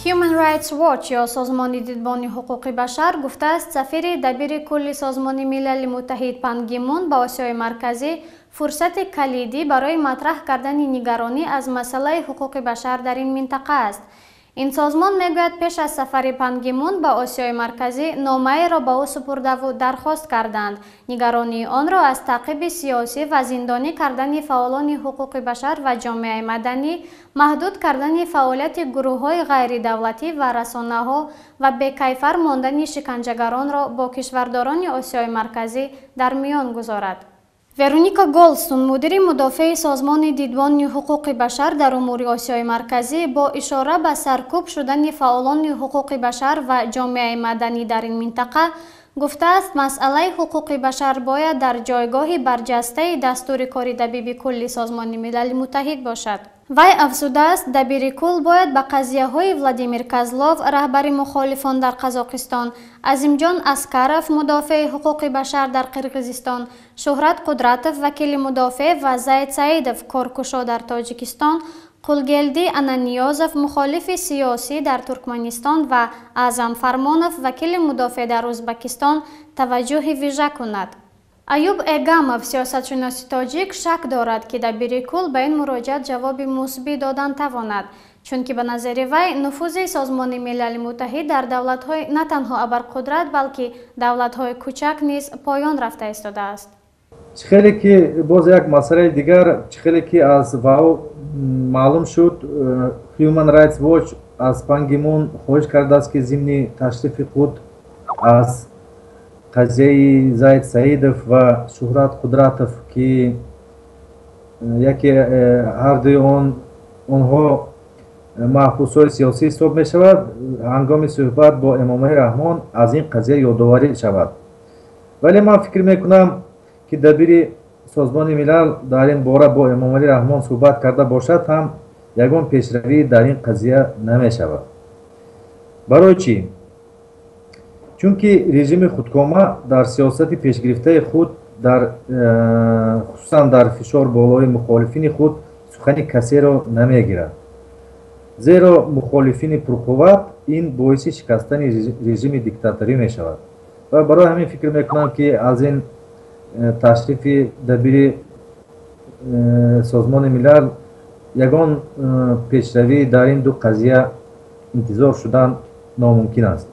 Human Rights Watch یا سازمان دیدبان حقوق بشر گفته است سفیر دبیر کل سازمان ملل متحد پان کی مون با آسیای مرکزی فرصت کلیدی برای مطرح کردن نگرانی از مسئله حقوق بشر در این منطقه است. این سازمان میگوید پیش از سفر پان کی مون به آسیای مرکزی نامه‌ای را به او سپرده و درخواست کردند نگرانی آن را از تعقیب سیاسی و زندانی کردن فعالان حقوق بشر و جامعه مدنی، محدود کردن فعالیت گروه‌های غیر دولتی و رسانه‌ها و بی‌کیفر ماندن شکنجهگران را با کشورداران آسیای مرکزی در میان گذارد. ورونیکا گولستون مدیر مدافع سازمان دیدبان حقوق بشر در امور آسیای مرکزی با اشاره به سرکوب شدن فعالان حقوق بشر و جامعه مدنی در این منطقه گفته است مسئله حقوق بشر باید در جایگاه برجسته دستور کاری دبیر کل سازمان ملل متحد باشد. وی افزوده است دبیر کل باید به قضیه های ولادیمیر کازلوف رهبر مخالفان در قزاقستان، عظیمجان اسکروف مدافع حقوق بشر در قرقیزستان، شهرت قدرتوف وکیل مدافع و زید سعیدوف کارکشا در تاجیکستان، قلگلدی انانیازوف مخالف سیاسی در ترکمنستان و اعظم فرمانوف وکیل مدافع در ازبکستان توجه ویژه کند. ایوب ایگاموف سیاستشناس تاجیک شک دارد که دبیر کل به این مراجعت جواب مثبت دادن تواند، چون که به نظر وی نفوذ سازمان ملل متحد در دولت‌های نه تنها ابرقدرت بلکه دولت‌های کوچک نیز پایان رفته ایستاده است. خیلی که باز یک مسئله دیگر خیلی که از واو معلوم شد Human Rights Watch از پان کی مون خواهش کرده است که ضمن تشریف خود از قضیه زید سعیدوف و شهرت قدرتوف که یکی هر دوی آنها محبوس‌های سیاسی حساب می شود هنگام صحبت با امام رحمان از این قضیه یادآوری شود. ولی من فکر می کنم که دبیر سازمان ملل در این باره با امام رحمان صحبت کرده باشد هم یگان پیشروی در این قضیه نمی شود. برای چی؟ چون که رژیم خودکامه در سیاست پیشگرفته خود خصوصا در فشار بالای مخالفین خود سخن کسی را نمیگیرد. زیرا مخالفین پرقوت این باعث شکستن رژیم دیکتاتوری می شود و برای همین فکر میکنم که از این تشریف دبیر سازمان ملل یگان پیشروی در این دو قضیه انتظار شدن ناممکن است.